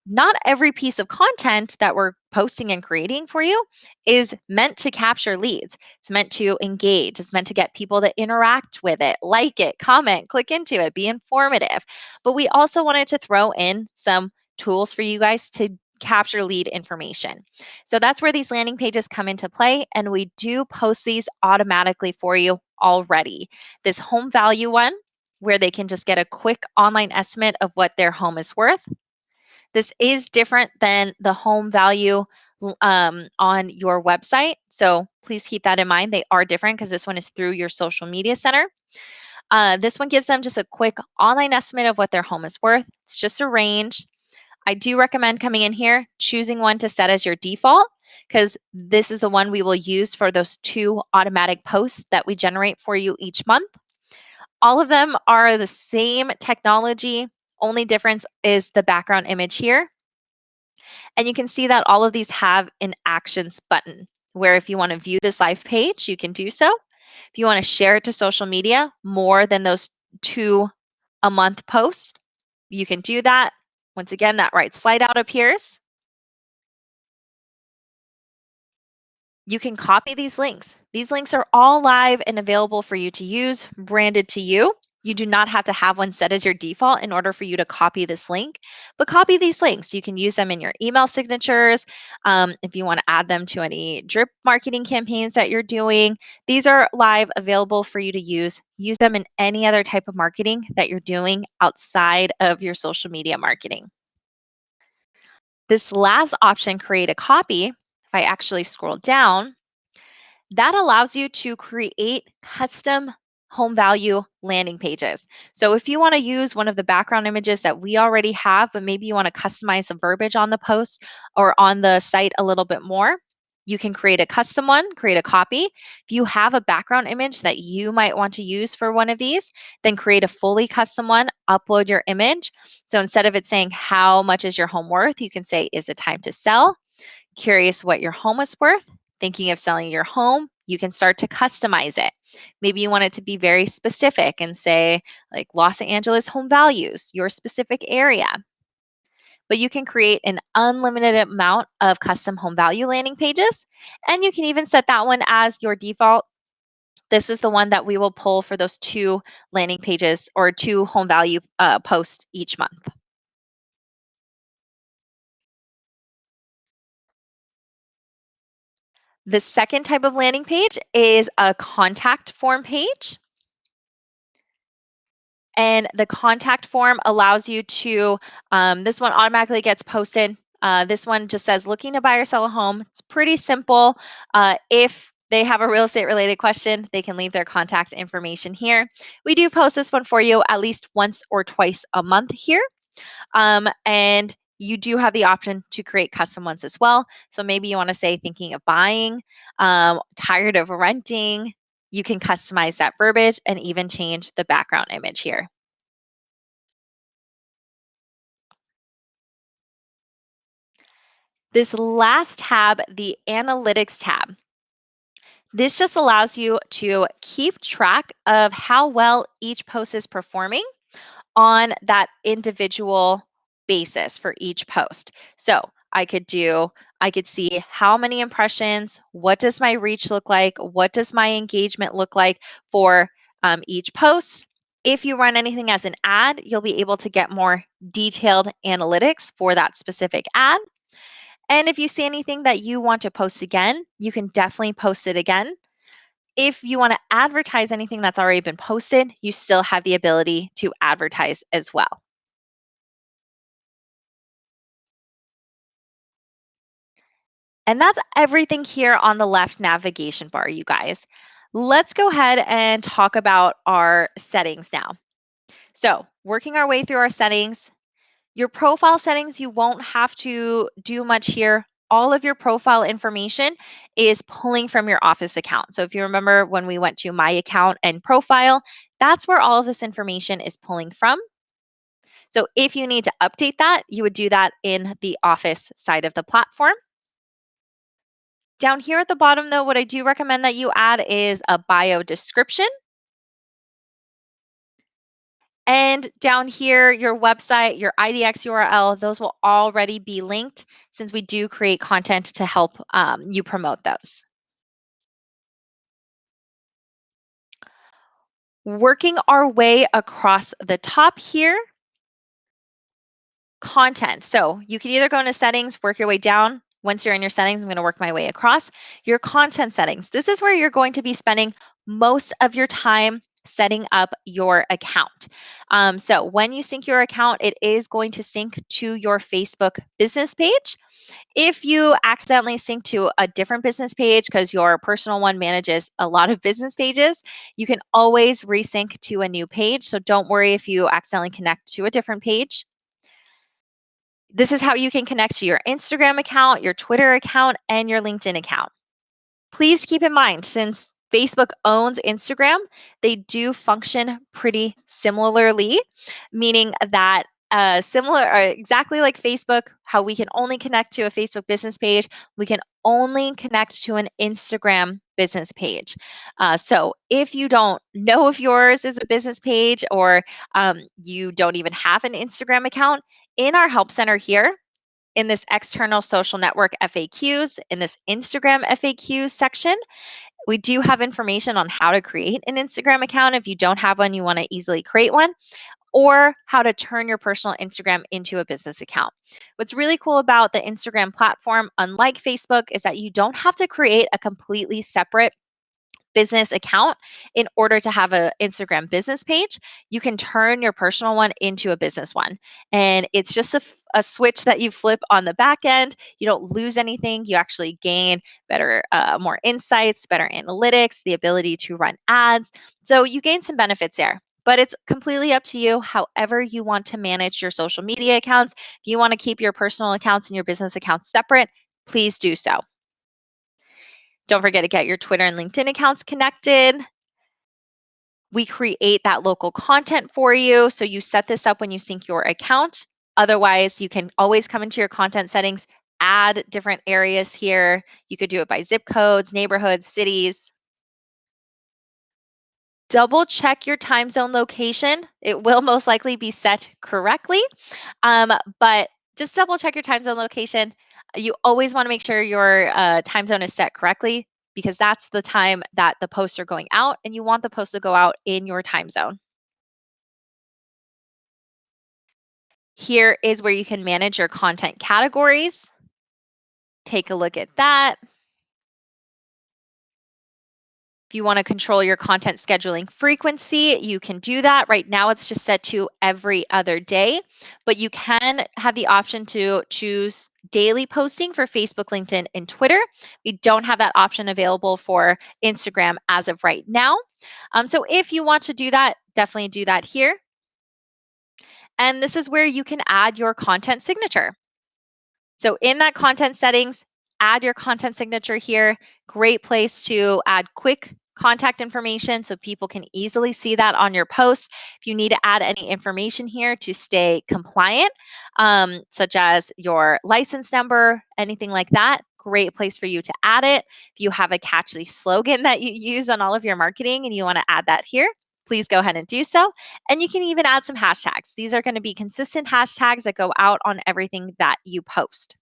not every piece of content that we're posting and creating for you is meant to capture leads. It's meant to engage. It's meant to get people to interact with it, like it, comment, click into it, be informative. But we also wanted to throw in some tools for you guys to capture lead information. So that's where these landing pages come into play. And we do post these automatically for you already. This home value one, where they can just get a quick online estimate of what their home is worth. This is different than the home value on your website. So please keep that in mind. They are different because this one is through your social media center. This one gives them just a quick online estimate of what their home is worth. It's just a range. I do recommend coming in here, choosing one to set as your default, because this is the one we will use for those two automatic posts that we generate for you each month. All of them are the same technology. Only difference is the background image here. And you can see that all of these have an actions button where if you want to view this live page, you can do so. If you want to share it to social media more than those two a month posts, you can do that. Once again, that right slide out appears. You can copy these links. These links are all live and available for you to use, branded to you. You do not have to have one set as your default in order for you to copy this link, but copy these links. You can use them in your email signatures. If you want to add them to any drip marketing campaigns that you're doing, these are live, available for you to use. Use them in any other type of marketing that you're doing outside of your social media marketing. This last option, create a copy, if I actually scroll down, that allows you to create custom home value landing pages. So if you want to use one of the background images that we already have, but maybe you want to customize the verbiage on the post or on the site a little bit more, you can create a custom one, create a copy. If you have a background image that you might want to use for one of these, then create a fully custom one, upload your image. So instead of it saying, how much is your home worth? You can say, is it time to sell? Curious what your home is worth? Thinking of selling your home? You can start to customize it. Maybe you want it to be very specific and say, like Los Angeles home values, your specific area. But you can create an unlimited amount of custom home value landing pages. And you can even set that one as your default. This is the one that we will pull for those two landing pages or two home value posts each month. The second type of landing page is a contact form page. And the contact form allows you to, this one automatically gets posted. This one just says, looking to buy or sell a home. It's pretty simple. If they have a real estate related question, they can leave their contact information here. We do post this one for you at least once or twice a month here. And you do have the option to create custom ones as well. So maybe you want to say thinking of buying, tired of renting. You can customize that verbiage and even change the background image here. This last tab, the Analytics tab, this just allows you to keep track of how well each post is performing on that individual basis for each post. So I could see how many impressions, what does my reach look like, what does my engagement look like for each post. If you run anything as an ad, you'll be able to get more detailed analytics for that specific ad. And if you see anything that you want to post again, you can definitely post it again. If you want to advertise anything that's already been posted, you still have the ability to advertise as well. And that's everything here on the left navigation bar, you guys. Let's go ahead and talk about our settings now. So, working our way through our settings, your profile settings, you won't have to do much here. All of your profile information is pulling from your Office account. So, if you remember when we went to My Account and Profile, that's where all of this information is pulling from. So, if you need to update that, you would do that in the Office side of the platform. Down here at the bottom, though, what I do recommend that you add is a bio description. And down here, your website, your IDX URL, those will already be linked since we do create content to help you promote those. Working our way across the top here, content. So you can either go into settings, work your way down. Once you're in your settings, I'm going to work my way across your content settings. This is where you're going to be spending most of your time setting up your account. So when you sync your account, it is going to sync to your Facebook business page. If you accidentally sync to a different business page because your personal one manages a lot of business pages, you can always resync to a new page. So don't worry if you accidentally connect to a different page. This is how you can connect to your Instagram account, your Twitter account, and your LinkedIn account. Please keep in mind, since Facebook owns Instagram, they do function pretty similarly, meaning that exactly like Facebook, how we can only connect to a Facebook business page, we can only connect to an Instagram business page. So if you don't know if yours is a business page or you don't even have an Instagram account, in our help center here, in this external social network FAQs, in this Instagram FAQs section, we do have information on how to create an Instagram account. If you don't have one, you want to easily create one, or how to turn your personal Instagram into a business account. What's really cool about the Instagram platform, unlike Facebook, is that you don't have to create a completely separate business account in order to have an Instagram business page. You can turn your personal one into a business one. And it's just a switch that you flip on the back end. You don't lose anything. You actually gain better, more insights, better analytics, the ability to run ads. So you gain some benefits there. But it's completely up to you, however, you want to manage your social media accounts. If you want to keep your personal accounts and your business accounts separate, please do so. Don't forget to get your Twitter and LinkedIn accounts connected. We create that local content for you. So you set this up when you sync your account. Otherwise, you can always come into your content settings, add different areas here. You could do it by zip codes, neighborhoods, cities. Double check your time zone location. It will most likely be set correctly, but just double check your time zone location. You always want to make sure your time zone is set correctly because that's the time that the posts are going out, and you want the posts to go out in your time zone. Here is where you can manage your content categories. Take a look at that. If you want to control your content scheduling frequency, you can do that. Right now, it's just set to every other day, but you can have the option to choose daily posting for Facebook, LinkedIn, and Twitter. We don't have that option available for Instagram as of right now. So if you want to do that, definitely do that here. And this is where you can add your content signature. So in that content settings, add your content signature here. Great place to add quick contact information so people can easily see that on your post. If you need to add any information here to stay compliant, such as your license number, anything like that, great place for you to add it. If you have a catchy slogan that you use on all of your marketing and you want to add that here, please go ahead and do so. And you can even add some hashtags. These are going to be consistent hashtags that go out on everything that you post.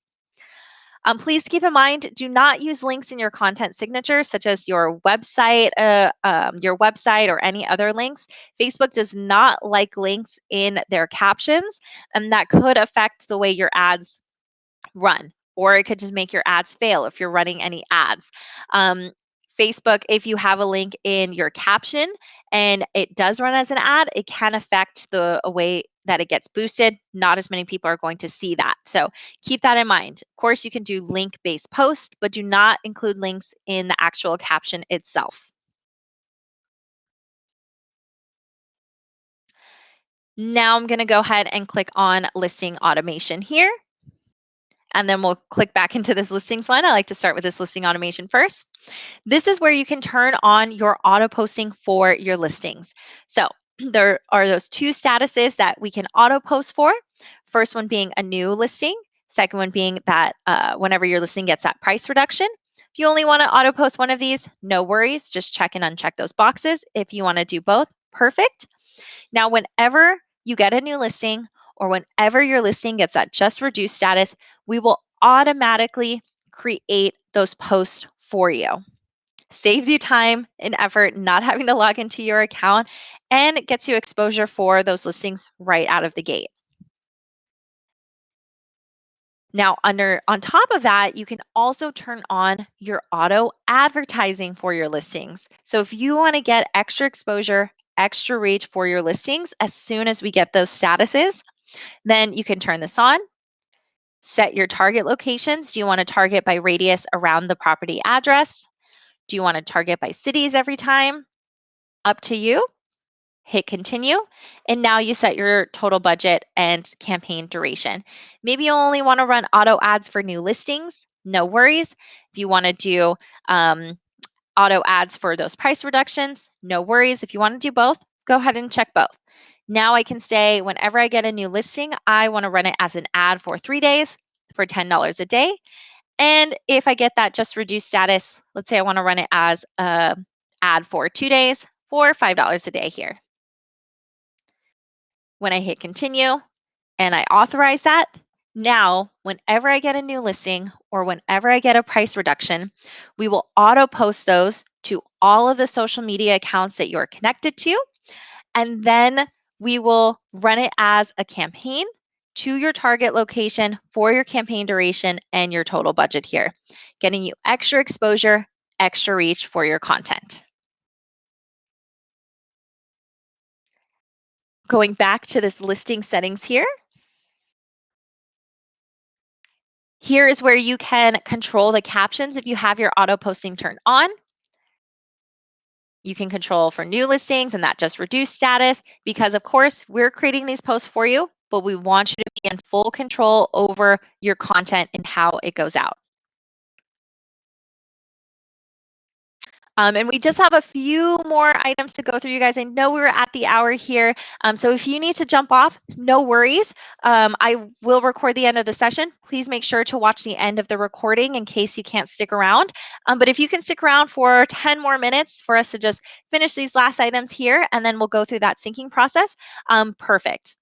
Please keep in mind, do not use links in your content signature, such as your website or any other links. Facebook does not like links in their captions, and that could affect the way your ads run, or it could just make your ads fail if you're running any ads. Um, Facebook, if you have a link in your caption and it does run as an ad, it can affect the way that it gets boosted. Not as many people are going to see that. So keep that in mind. Of course, you can do link based posts, but do not include links in the actual caption itself. Now I'm going to go ahead and click on listing automation here. And then we'll click back into this listings one. I like to start with this listing automation first. This is where you can turn on your auto posting for your listings. So there are those two statuses that we can auto post for. First one being a new listing. Second one being that whenever your listing gets that price reduction. If you only want to auto post one of these, no worries. Just check and uncheck those boxes. If you want to do both, perfect. Now, whenever you get a new listing or whenever your listing gets that just reduced status, we will automatically create those posts for you. Saves you time and effort not having to log into your account, and gets you exposure for those listings right out of the gate. Now, on top of that, you can also turn on your auto advertising for your listings. So if you want to get extra exposure, extra reach for your listings as soon as we get those statuses, then you can turn this on. Set your target locations. Do you want to target by radius around the property address? Do you want to target by cities every time? Up to you. Hit continue. And now you set your total budget and campaign duration. Maybe you only want to run auto ads for new listings. No worries. If you want to do auto ads for those price reductions, no worries. If you want to do both, go ahead and check both. Now I can say whenever I get a new listing, I want to run it as an ad for 3 days for $10 a day. And if I get that just reduced status, let's say I want to run it as a ad for 2 days for $5 a day here. When I hit continue and I authorize that, now whenever I get a new listing or whenever I get a price reduction, we will auto post those to all of the social media accounts that you're connected to. And then we will run it as a campaign to your target location for your campaign duration and your total budget here, getting you extra exposure, extra reach for your content. Going back to this listing settings here, here is where you can control the captions if you have your auto posting turned on. You can control for new listings and that just reduced status because, of course, we're creating these posts for you, but we want you to be in full control over your content and how it goes out. And we just have a few more items to go through, you guys. I know we were at the hour here. So if you need to jump off, no worries. I will record the end of the session. Please make sure to watch the end of the recording in case you can't stick around. But if you can stick around for 10 more minutes for us to just finish these last items here, and then we'll go through that syncing process, perfect.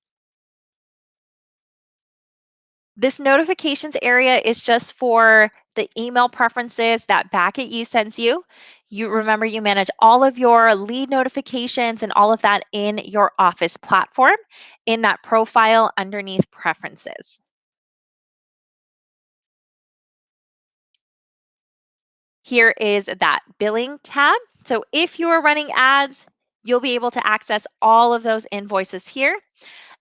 This notifications area is just for the email preferences that Back@You sends you. You remember you manage all of your lead notifications and all of that in your Office platform in that profile underneath preferences. Here is that billing tab. So if you're running ads, you'll be able to access all of those invoices here.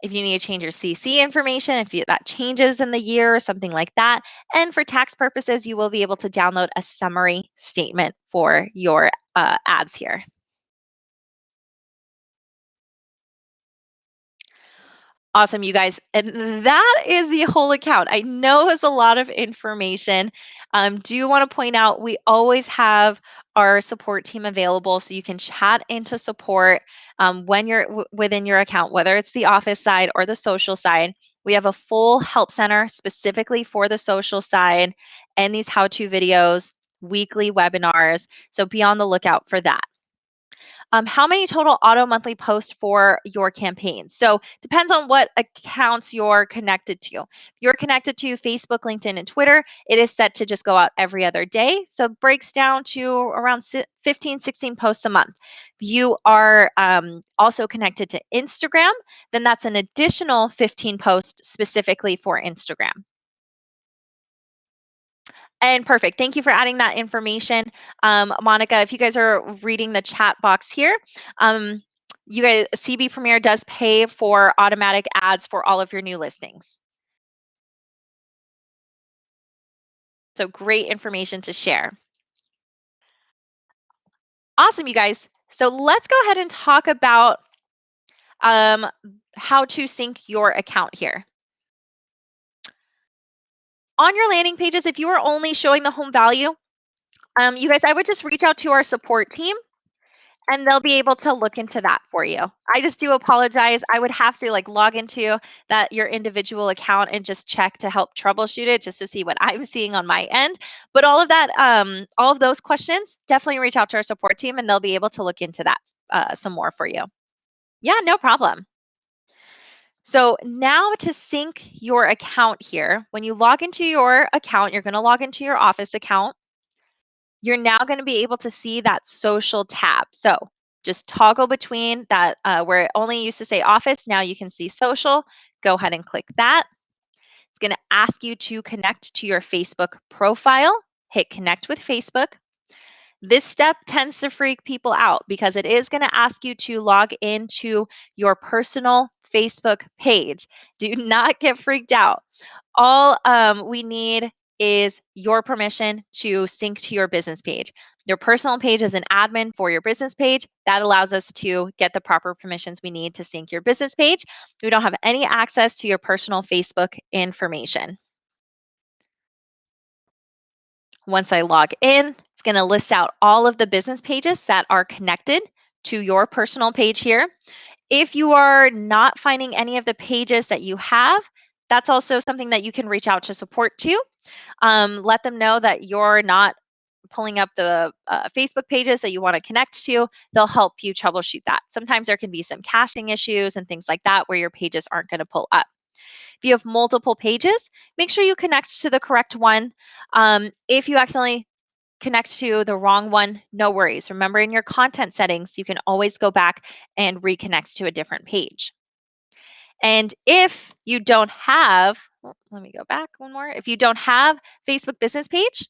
If you need to change your CC information, if that changes in the year or something like that. And for tax purposes, you will be able to download a summary statement for your ads here. Awesome, you guys. And that is the whole account. I know it's a lot of information. Do want to point out we always have our support team available so you can chat into support when you're within your account, whether it's the office side or the social side. We have a full help center specifically for the social side and these how to videos, weekly webinars. So be on the lookout for that. How many total auto monthly posts for your campaign? So depends on what accounts you're connected to. If you're connected to Facebook, LinkedIn, and Twitter, it is set to just go out every other day. So it breaks down to around 15, 16 posts a month. If you are also connected to Instagram, then that's an additional 15 posts specifically for Instagram. And perfect. Thank you for adding that information. Monica, if you guys are reading the chat box here, you guys, CB Premier does pay for automatic ads for all of your new listings. So great information to share. Awesome, you guys. So let's go ahead and talk about um, how to sync your account here. On your landing pages, if you are only showing the home value, you guys, I would just reach out to our support team and they'll be able to look into that for you. I just do apologize. I would have to like log into that your individual account and just check to help troubleshoot it just to see what I'm seeing on my end. But all of that, all of those questions, definitely reach out to our support team and they'll be able to look into that some more for you. Yeah, no problem. So now to sync your account here, when you log into your account, you're going to log into your office account. You're now going to be able to see that social tab. So just toggle between that where it only used to say office. Now you can see social. Go ahead and click that. It's going to ask you to connect to your Facebook profile. Hit connect with Facebook. This step tends to freak people out because it is going to ask you to log into your personal Facebook page. Do not get freaked out. All we need is your permission to sync to your business page. Your personal page is an admin for your business page. That allows us to get the proper permissions we need to sync your business page. We don't have any access to your personal Facebook information. Once I log in, it's going to list out all of the business pages that are connected to your personal page here. If you are not finding any of the pages that you have, that's also something that you can reach out to support to. Let them know that you're not pulling up the Facebook pages that you want to connect to. They'll help you troubleshoot that. Sometimes there can be some caching issues and things like that where your pages aren't going to pull up. If you have multiple pages, make sure you connect to the correct one. If you accidentally connect to the wrong one, no worries. Remember, in your content settings, you can always go back and reconnect to a different page. And if you don't have, let me go back one more. If you don't have Facebook business page,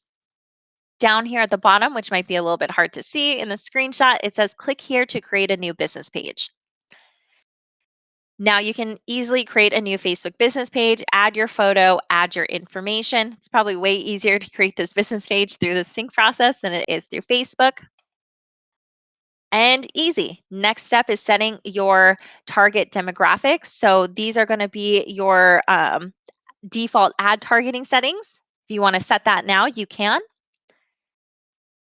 down here at the bottom, which might be a little bit hard to see in the screenshot, it says click here to create a new business page. Now you can easily create a new Facebook business page, add your photo, add your information. It's probably way easier to create this business page through the sync process than it is through Facebook. And easy. Next step is setting your target demographics. So these are going to be your default ad targeting settings. If you want to set that now, you can.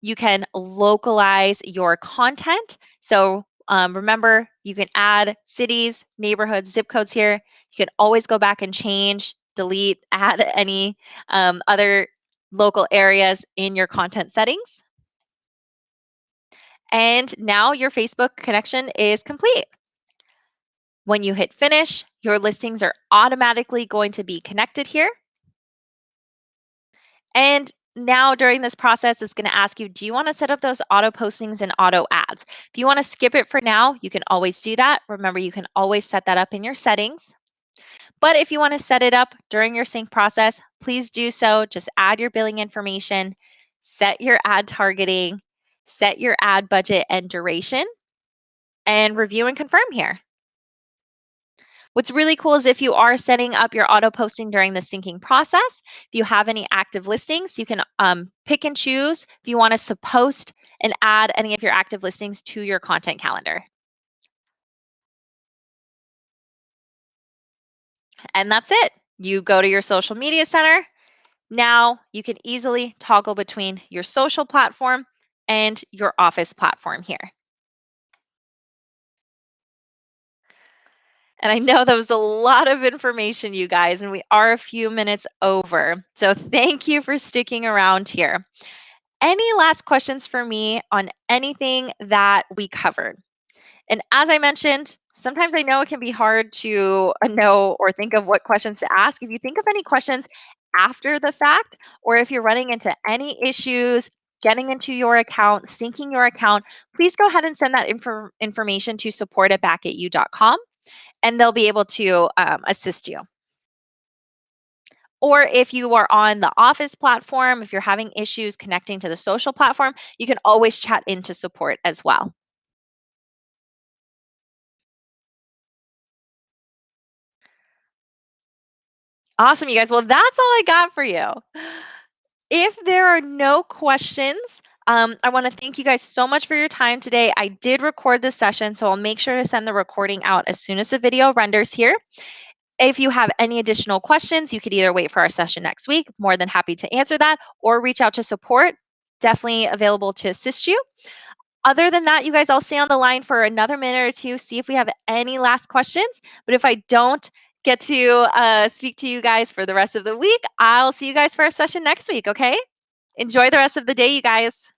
You can localize your content. So remember, you can add cities, neighborhoods, zip codes here. You can always go back and change, delete, add any other local areas in your content settings. And now your Facebook connection is complete. When you hit finish, your listings are automatically going to be connected here. And now during this process, it's going to ask you, do you want to set up those auto postings and auto ads? If you want to skip it for now, you can always do that. Remember, you can always set that up in your settings. But if you want to set it up during your sync process, please do so. Just add your billing information, set your ad targeting, set your ad budget and duration, and review and confirm here. What's really cool is if you are setting up your auto posting during the syncing process, if you have any active listings, you can pick and choose if you want us to post and add any of your active listings to your content calendar. And that's it. You go to your social media center. Now you can easily toggle between your social platform and your office platform here. And I know that was a lot of information, you guys, and we are a few minutes over. So thank you for sticking around here. Any last questions for me on anything that we covered? And as I mentioned, sometimes I know it can be hard to know or think of what questions to ask. If you think of any questions after the fact, or if you're running into any issues getting into your account, syncing your account, please go ahead and send that information to support@backatyou.com, and they'll be able to assist you. Or if you are on the office platform, if you're having issues connecting to the social platform, you can always chat into support as well. Awesome, you guys. Well, that's all I got for you. If there are no questions, I want to thank you guys so much for your time today. I did record this session, so I'll make sure to send the recording out as soon as the video renders here. If you have any additional questions, you could either wait for our session next week, more than happy to answer that, or reach out to support. Definitely available to assist you. Other than that, you guys, I'll stay on the line for another minute or two, see if we have any last questions. But if I don't get to speak to you guys for the rest of the week, I'll see you guys for our session next week, okay? Enjoy the rest of the day, you guys.